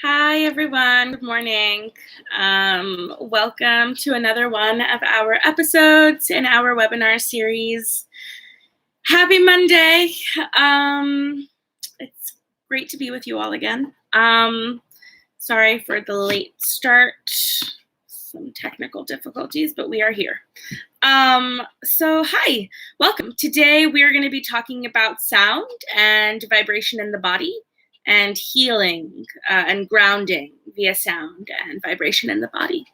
Hi, everyone. Good morning. Welcome to another one of our episodes in our webinar series. Happy Monday. It's great to be with you all again. Sorry for the late start, some technical difficulties, but we are here. So hi, welcome. Today we are going to be talking about sound and vibration in the body, and healing and grounding via sound and vibration in the body.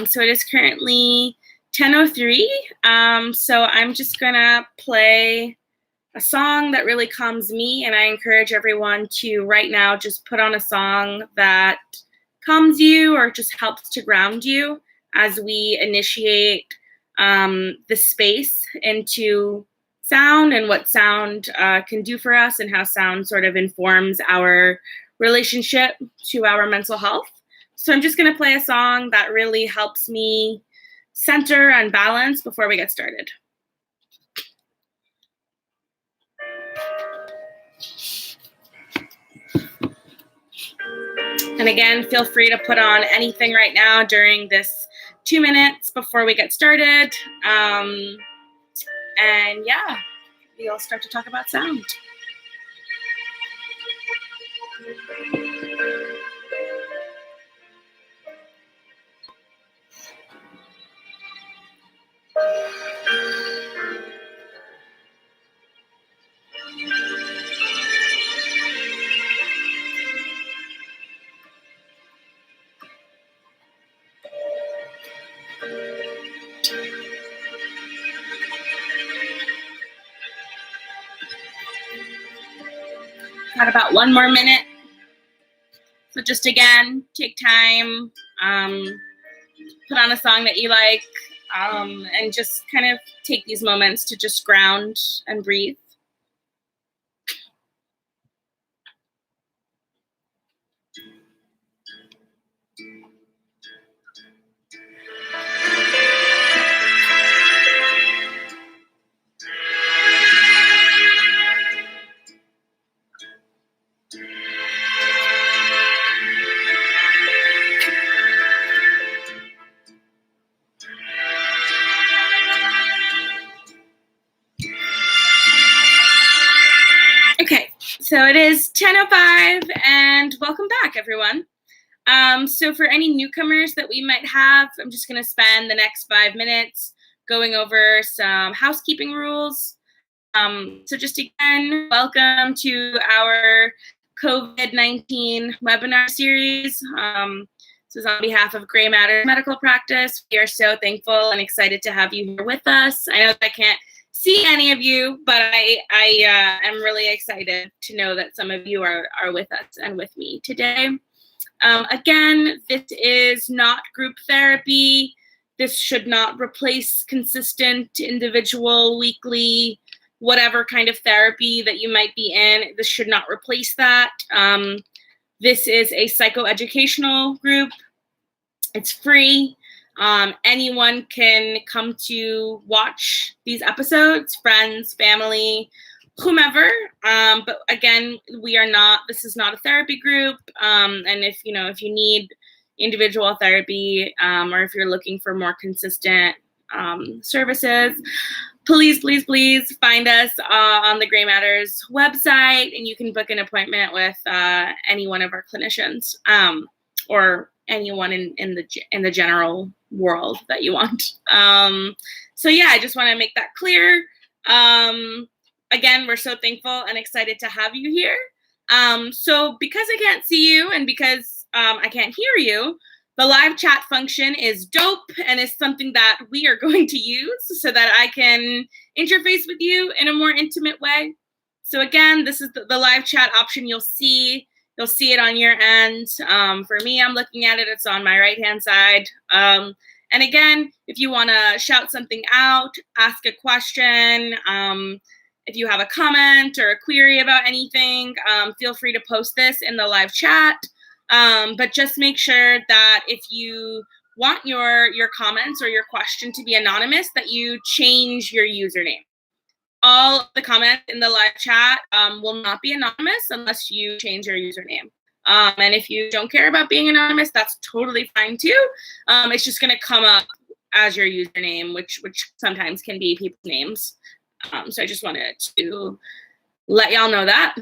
So it is currently 10:03. So I'm just gonna play a song that really calms me, and I encourage everyone to right now just put on a song that calms you or just helps to ground you as we initiate the space into sound and what sound can do for us and how sound sort of informs our relationship to our mental health. So I'm just going to play a song that really helps me center and balance before we get started. And again, feel free to put on anything right now during this 2 minutes before we get started. And yeah, we'll start to talk about sound. Got about 1 more minute. So just again, take time, put on a song that you like, and just kind of take these moments to just ground and breathe. Okay, so it is 10:05 and welcome back, everyone. So for any newcomers that we might have, I'm just going to spend the next 5 minutes going over some housekeeping rules. So just again, welcome to our COVID-19 webinar series. This is on behalf of Gray Matter Medical Practice. We are so thankful and excited to have you here with us. I know that I can't see any of you, but I am really excited to know that some of you are with us and with me today. Again, this is not group therapy. This should not replace consistent, individual, weekly, whatever kind of therapy that you might be in. This should not replace that. This is a psychoeducational group. It's free. Anyone can come to watch these episodes, friends, family, whomever. But again, this is not a therapy group. And if you need individual therapy, or if you're looking for more consistent services, please find us on the Gray Matters website, and you can book an appointment with any one of our clinicians, or anyone in the general world that you want. So yeah, I just want to make that clear. Again, we're so thankful and excited to have you here. So because I can't see you and because I can't hear you, the live chat function is dope and is something that we are going to use so that I can interface with you in a more intimate way. So again, this is the live chat option. You'll see it on your end. For me, I'm looking at it. It's on my right-hand side. And again, if you want to shout something out, ask a question, if you have a comment or a query about anything, feel free to post this in the live chat. But just make sure that if you want your comments or your question to be anonymous, that you change your username. All of the comments in the live chat will not be anonymous unless you change your username. And if you don't care about being anonymous, that's totally fine too. It's just going to come up as your username, which sometimes can be people's names. So I just wanted to let y'all know that.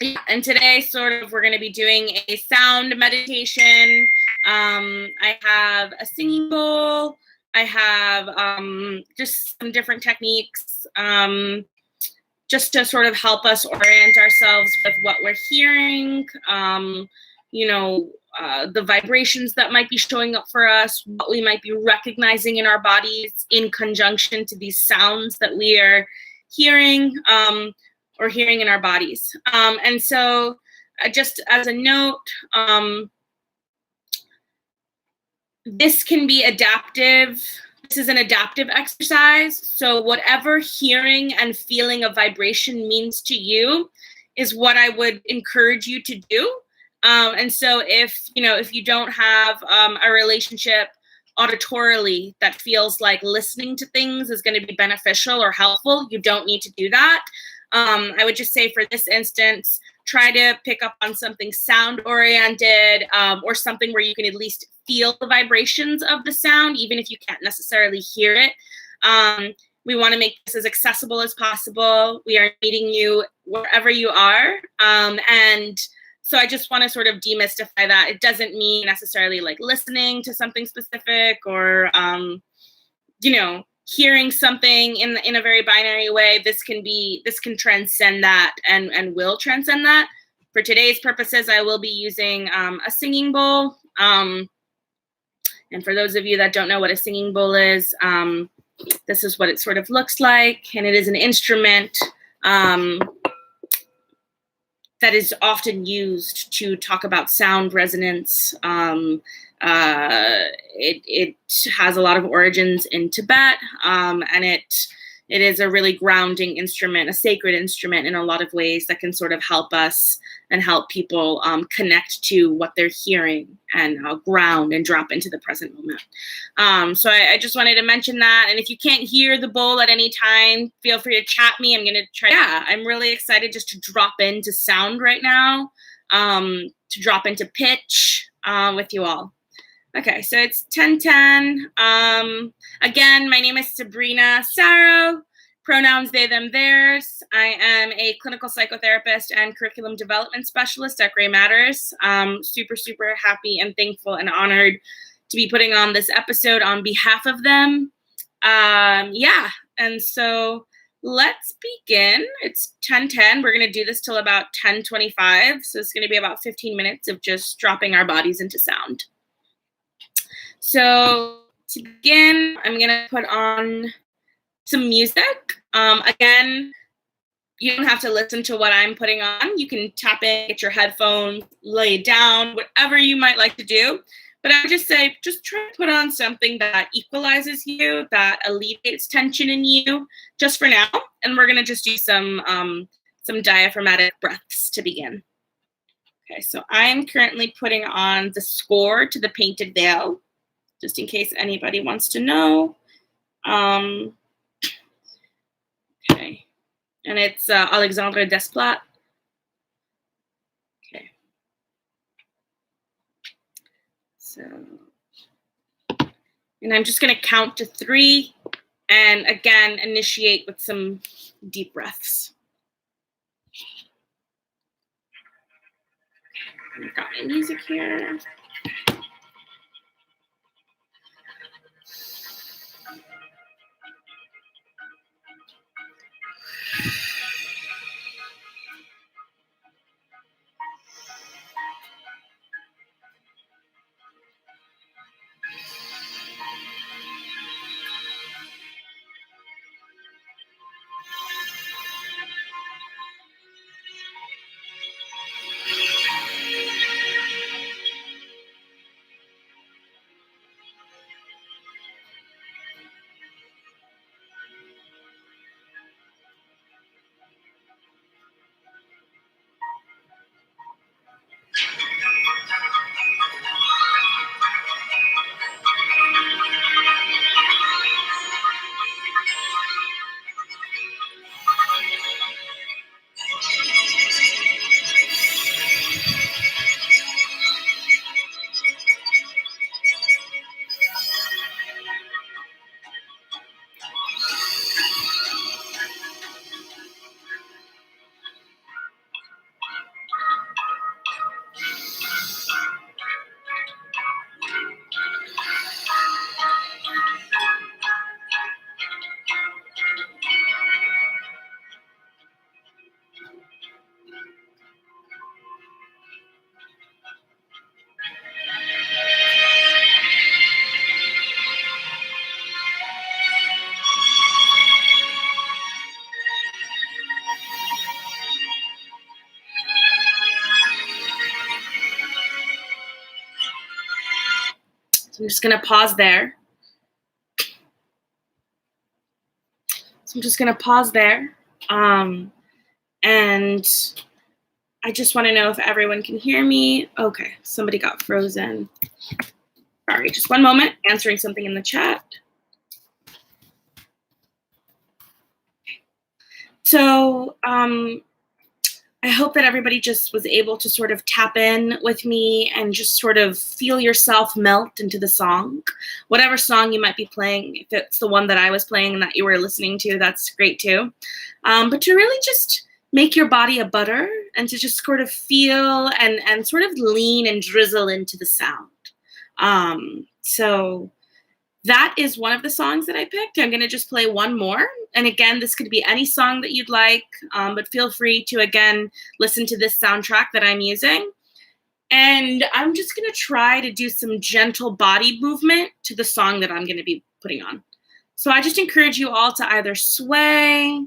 Yeah, and today we're going to be doing a sound meditation. I have a singing bowl. I have just some different techniques just to sort of help us orient ourselves with what we're hearing, the vibrations that might be showing up for us, what we might be recognizing in our bodies in conjunction to these sounds that we are hearing or hearing in our bodies. And so just as a note, this can be adaptive. This is an adaptive exercise. So whatever hearing and feeling of vibration means to you is what I would encourage you to do. And so if you don't have a relationship auditorily that feels like listening to things is going to be beneficial or helpful, you don't need to do that. I would just say for this instance, try to pick up on something sound oriented or something where you can at least feel the vibrations of the sound, even if you can't necessarily hear it. We want to make this as accessible as possible. We are meeting you wherever you are. And so I just want to sort of demystify that. It doesn't mean necessarily like listening to something specific or, hearing something in a very binary way. This can transcend that and will transcend that. For today's purposes, I will be using a singing bowl. And for those of you that don't know what a singing bowl is, this is what it sort of looks like. And it is an instrument that is often used to talk about sound resonance. It has a lot of origins in Tibet, and it is a really grounding instrument, a sacred instrument in a lot of ways that can sort of help us and help people connect to what they're hearing and ground and drop into the present moment. So I just wanted to mention that. And if you can't hear the bowl at any time, feel free to chat me. I'm going to try. Yeah, I'm really excited just to drop into sound right now, to drop into pitch with you all. Okay, so it's 10:10. Again, my name is Sabrina Sarro. Pronouns they, them, theirs. I am a clinical psychotherapist and curriculum development specialist at Gray Matters. Super, super happy and thankful and honored to be putting on this episode on behalf of them. And so let's begin. It's 10:10. We're going to do this till about 10:25. So it's going to be about 15 minutes of just dropping our bodies into sound. So to begin, I'm going to put on some music. Again, you don't have to listen to what I'm putting on. You can tap in, get your headphones, lay down, whatever you might like to do. But I would just say, just try to put on something that equalizes you, that alleviates tension in you, just for now. And we're going to just do some diaphragmatic breaths to begin. Okay, so I'm currently putting on the score to The Painted Veil, just in case anybody wants to know. Okay, and it's Alexandre Desplat. Okay, so, and I'm just going to count to 3, and again, initiate with some deep breaths. I've got my music here. I'm just going to pause there. So I'm just going to pause there. And I just want to know if everyone can hear me. Okay, somebody got frozen. Sorry, just one moment, answering something in the chat. So I hope that everybody just was able to sort of tap in with me and just sort of feel yourself melt into the song. Whatever song you might be playing, if it's the one that I was playing and that you were listening to, that's great too. But to really just make your body a butter and to just sort of feel and sort of lean and drizzle into the sound. So that is one of the songs that I picked. I'm going to just play one more. And again, this could be any song that you'd like, but feel free to, again, listen to this soundtrack that I'm using. And I'm just going to try to do some gentle body movement to the song that I'm going to be putting on. So I just encourage you all to either sway.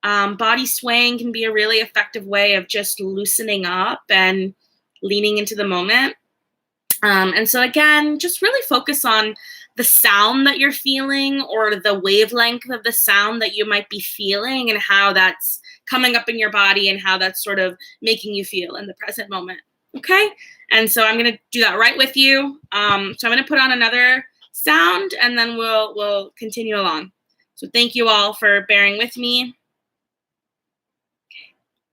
Body swaying can be a really effective way of just loosening up and leaning into the moment. And so again, just really focus on the sound that you're feeling or the wavelength of the sound that you might be feeling and how that's coming up in your body and how that's sort of making you feel in the present moment. Okay? And so I'm going to do that right with you. So I'm going to put on another sound and then we'll continue along. So thank you all for bearing with me.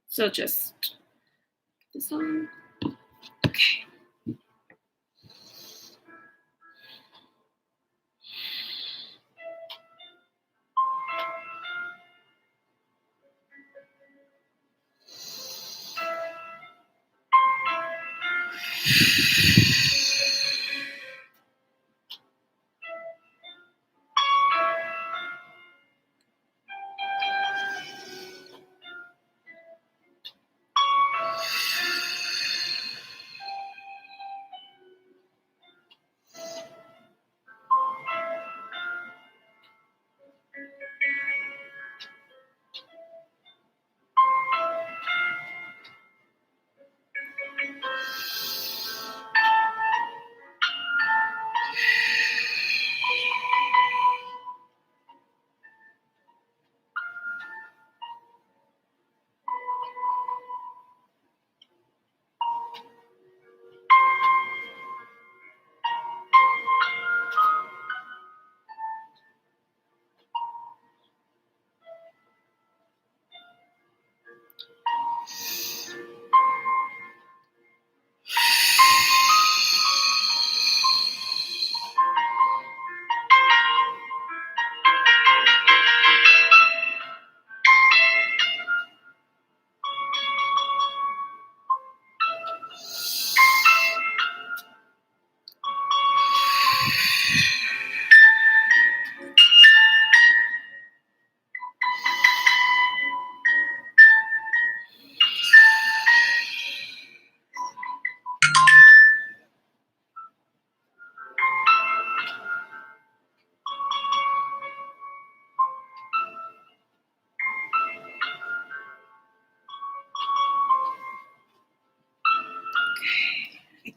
So just put this on. Okay.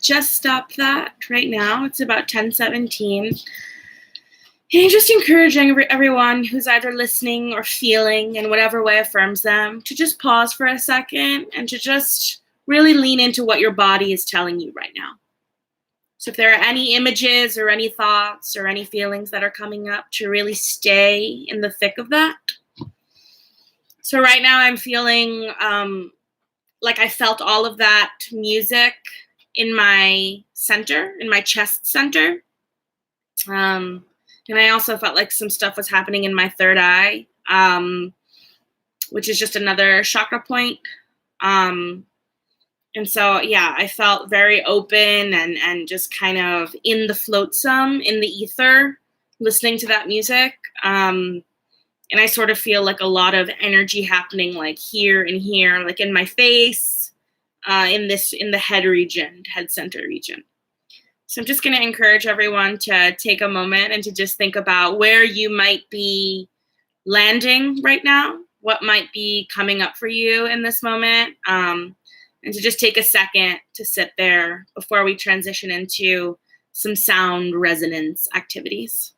Just stop that right now. It's about 10:17. And I just encouraging everyone who's either listening or feeling in whatever way affirms them to just pause for a second and to just really lean into what your body is telling you right now. So if there are any images or any thoughts or any feelings that are coming up, to really stay in the thick of that. So right now I'm feeling like I felt all of that music in my center, in my chest center. And I also felt like some stuff was happening in my third eye, which is just another chakra point. And so, yeah, I felt very open and just kind of in the flotsam, in the ether, listening to that music. And I sort of feel like a lot of energy happening like here and here, like in my face, in the head region, head center region. So I'm just going to encourage everyone to take a moment and to just think about where you might be landing right now, what might be coming up for you in this moment, and to just take a second to sit there before we transition into some sound resonance activities.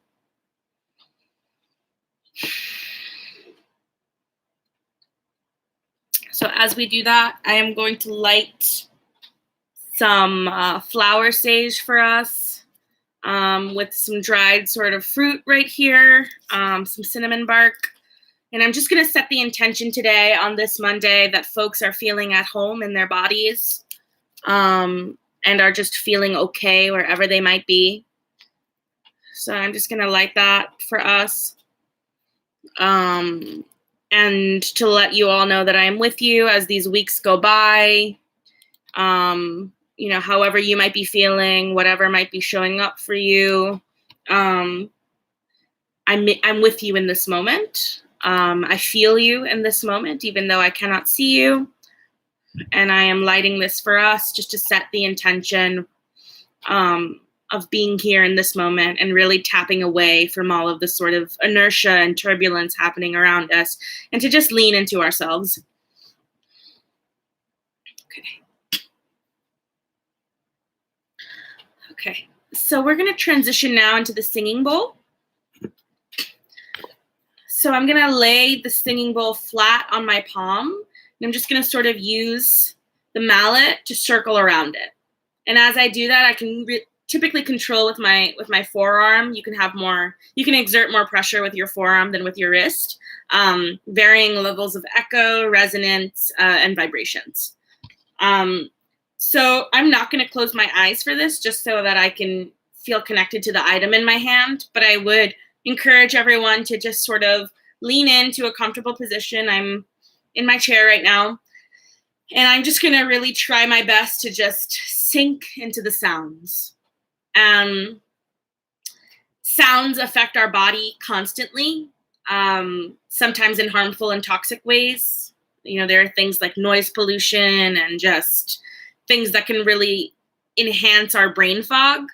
So as we do that, I am going to light some flower sage for us with some dried sort of fruit right here, some cinnamon bark. And I'm just going to set the intention today on this Monday that folks are feeling at home in their bodies and are just feeling okay wherever they might be. So I'm just going to light that for us. And to let you all know that I am with you as these weeks go by. However you might be feeling, whatever might be showing up for you, I'm with you in this moment. I feel you in this moment, even though I cannot see you. And I am lighting this for us just to set the intention of being here in this moment and really tapping away from all of the sort of inertia and turbulence happening around us and to just lean into ourselves. Okay, so we're going to transition now into the singing bowl. So I'm going to lay the singing bowl flat on my palm, and I'm just going to sort of use the mallet to circle around it. And as I do that, I can typically control with my forearm. You can exert more pressure with your forearm than with your wrist, varying levels of echo, resonance, and vibrations. So I'm not going to close my eyes for this just so that I can feel connected to the item in my hand, but I would encourage everyone to just sort of lean into a comfortable position. I'm in my chair right now, and I'm just going to really try my best to just sink into the sounds. Sounds affect our body constantly, sometimes in harmful and toxic ways. There are things like noise pollution and just things that can really enhance our brain fog.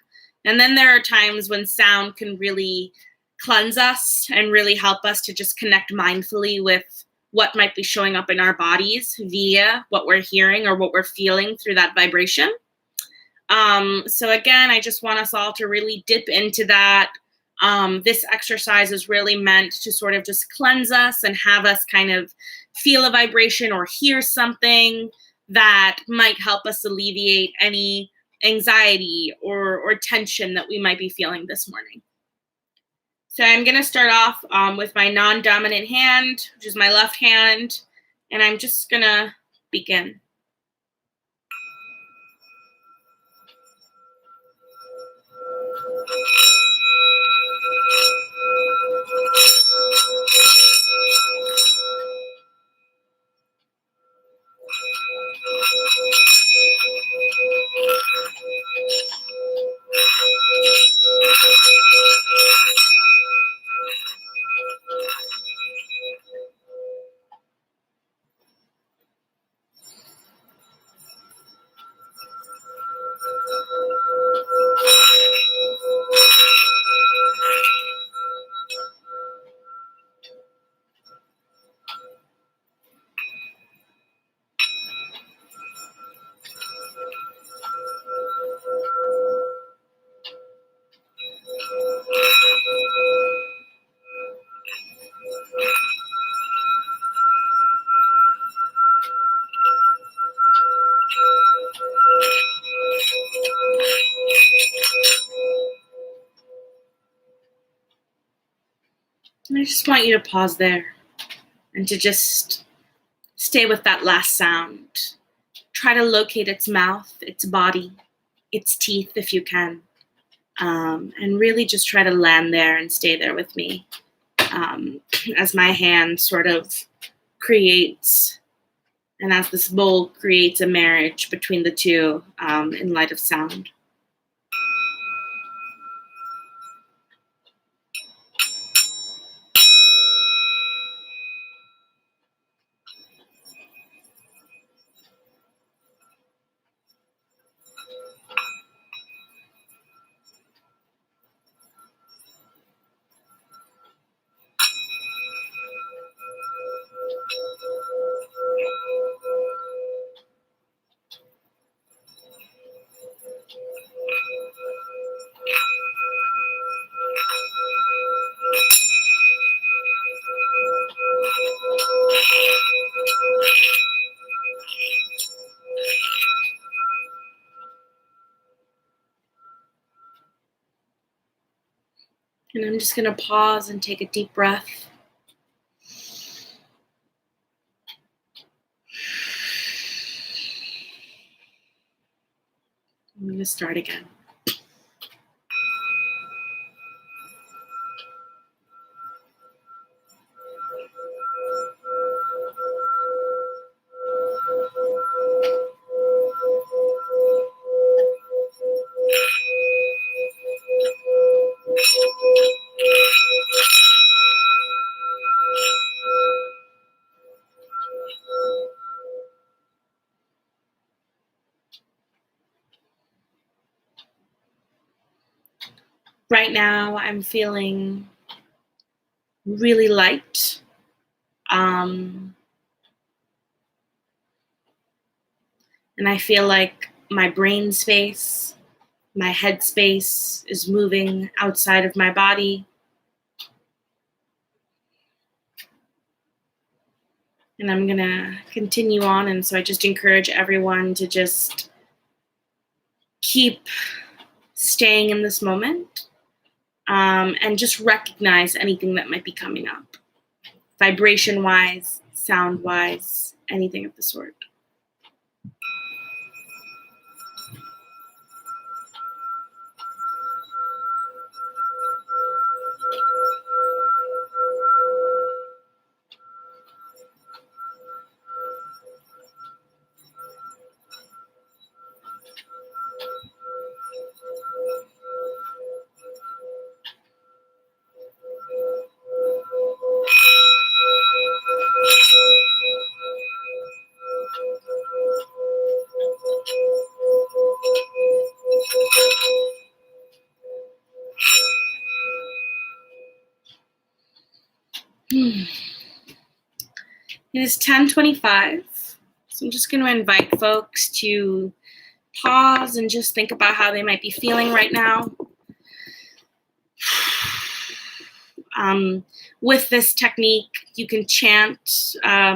And then there are times when sound can really cleanse us and really help us to just connect mindfully with what might be showing up in our bodies via what we're hearing or what we're feeling through that vibration. So again, I just want us all to really dip into that. This exercise is really meant to sort of just cleanse us and have us kind of feel a vibration or hear something that might help us alleviate any anxiety or tension that we might be feeling this morning. So I'm going to start off with my non-dominant hand, which is my left hand, and I'm just going to begin. And I just want you to pause there and to just stay with that last sound. Try to locate its mouth, its body, its teeth if you can. And really just try to land there and stay there with me as my hand sort of creates, and as this bowl creates a marriage between the two in light of sound. And I'm just going to pause and take a deep breath. I'm going to start again. Right now, I'm feeling really light. And I feel like my brain space, my head space is moving outside of my body. And I'm going to continue on. And so I just encourage everyone to just keep staying in this moment. And just recognize anything that might be coming up, vibration-wise, sound-wise, anything of the sort. It is 10:25, so I'm just going to invite folks to pause and just think about how they might be feeling right now. With this technique, you can chant,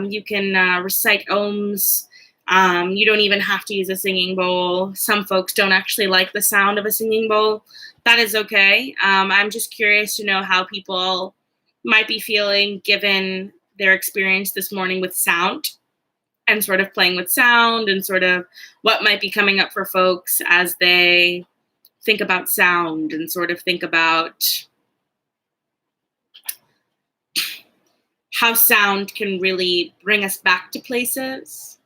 you can recite ohms. You don't even have to use a singing bowl. Some folks don't actually like the sound of a singing bowl. That is okay. I'm just curious to know how people might be feeling given their experience this morning with sound and sort of playing with sound and sort of what might be coming up for folks as they think about sound and sort of think about how sound can really bring us back to places,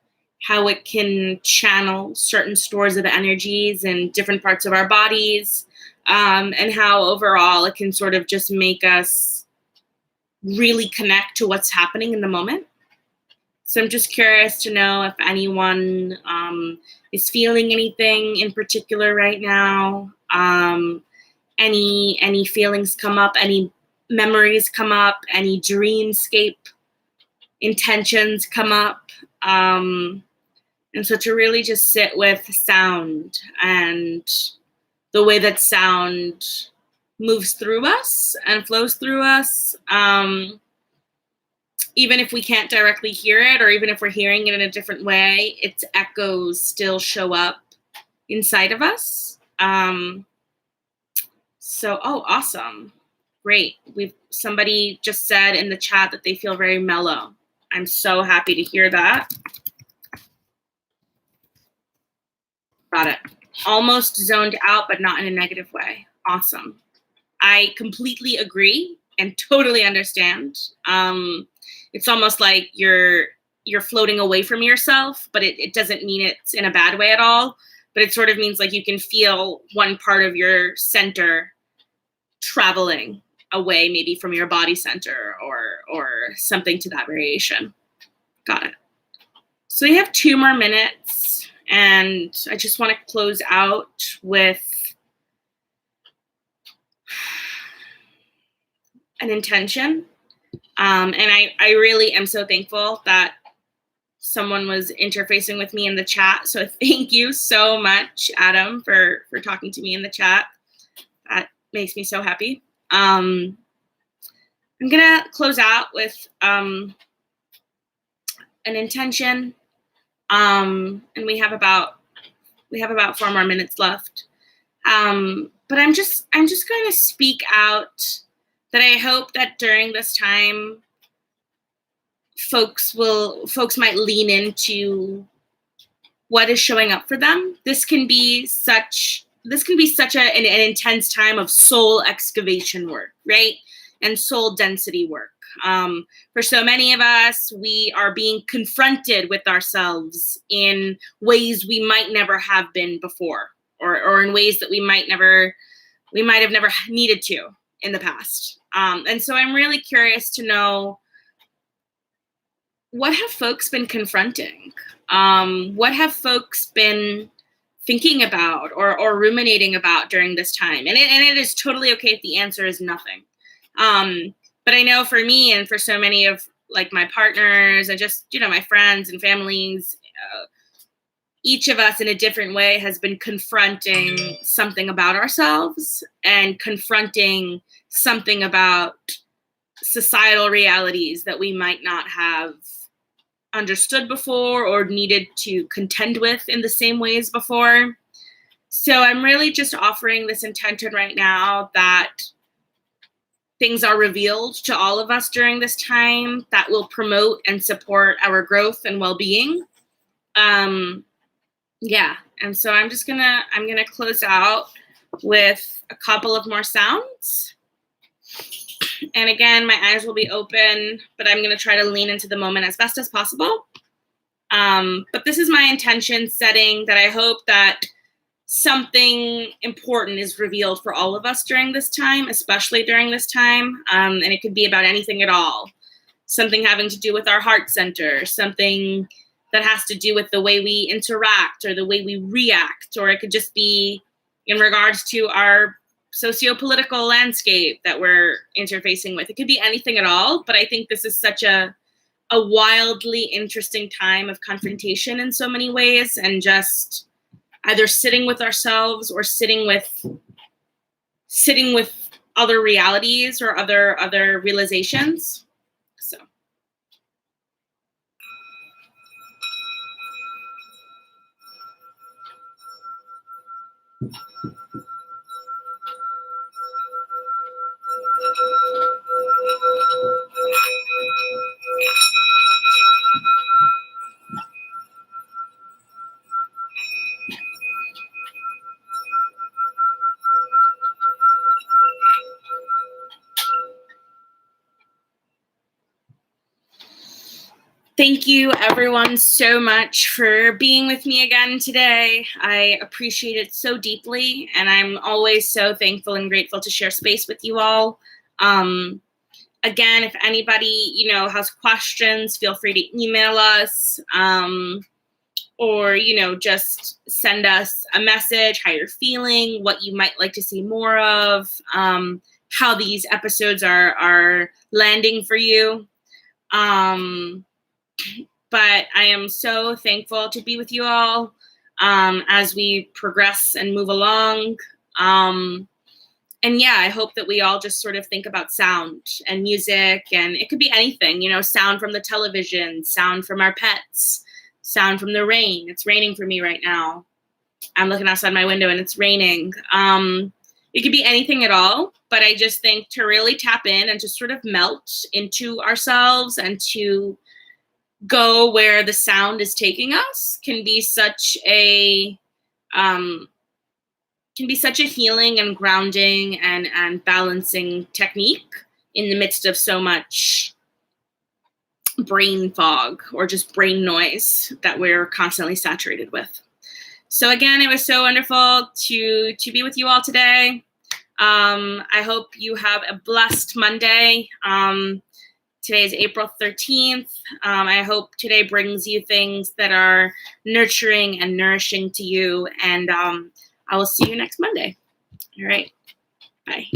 how it can channel certain stores of energies in different parts of our bodies, and how overall it can sort of just make us really connect to what's happening in the moment. So I'm just curious to know if anyone is feeling anything in particular right now. Any feelings come up, any memories come up, any dreamscape intentions come up. And so to really just sit with sound and the way that sound moves through us and flows through us, even if we can't directly hear it, or even if we're hearing it in a different way, its echoes still show up inside of us. Awesome. Great. Somebody just said in the chat that they feel very mellow. I'm so happy to hear that. Got it. Almost zoned out, but not in a negative way. Awesome. I completely agree and totally understand. It's almost like you're floating away from yourself, but it doesn't mean it's in a bad way at all. But it sort of means like you can feel one part of your center traveling away, maybe from your body center or something to that variation. Got it. So you have 2 more minutes, and I just want to close out with an intention. And I really am so thankful that someone was interfacing with me in the chat. So thank you so much, Adam, for talking to me in the chat. That makes me so happy. I'm gonna close out with an intention. And we have about 4 more minutes left. But I'm just going to speak out that I hope that during this time, folks might lean into what is showing up for them. This can be such an intense time of soul excavation work, right? And soul density work. For so many of us, we are being confronted with ourselves in ways we might never have been before, or in ways that we might have never needed to in the past. And so I'm really curious to know, what have folks been confronting? What have folks been thinking about or ruminating about during this time? And it is totally okay if the answer is nothing. But I know for me and for so many of like my partners and just, my friends and families, each of us in a different way has been confronting something about ourselves and confronting something about societal realities that we might not have understood before or needed to contend with in the same ways before. So I'm really just offering this intention right now that things are revealed to all of us during this time that will promote and support our growth and well-being. And so I'm gonna close out with a couple of more sounds. And again, my eyes will be open, but I'm gonna try to lean into the moment as best as possible. But this is my intention setting that I hope that something important is revealed for all of us during this time, especially during this time. And it could be about anything at all. Something having to do with our heart center, something that has to do with the way we interact or the way we react, or it could just be in regards to our socio-political landscape that we're interfacing with. It could be anything at all, but I think this is such a wildly interesting time of confrontation in so many ways, and just either sitting with ourselves or sitting with other realities or other realizations. So. Thank you, everyone, so much for being with me again today. I appreciate it so deeply, and I'm always so thankful and grateful to share space with you all. Again, if anybody, has questions, feel free to email us, or, just send us a message, how you're feeling, what you might like to see more of, how these episodes are landing for you. But I am so thankful to be with you all as we progress and move along. And yeah, I hope that we all just sort of think about sound and music, and it could be anything, sound from the television, sound from our pets, sound from the rain. It's raining for me right now. I'm looking outside my window and it's raining. It could be anything at all, but I just think to really tap in and to sort of melt into ourselves and to go where the sound is taking us can be such a healing and grounding and balancing technique in the midst of so much brain fog or just brain noise that we're constantly saturated with. So again, it was so wonderful to be with you all today. I hope you have a blessed Monday. Today is April 13th. I hope today brings you things that are nurturing and nourishing to you. And I will see you next Monday. All right. Bye.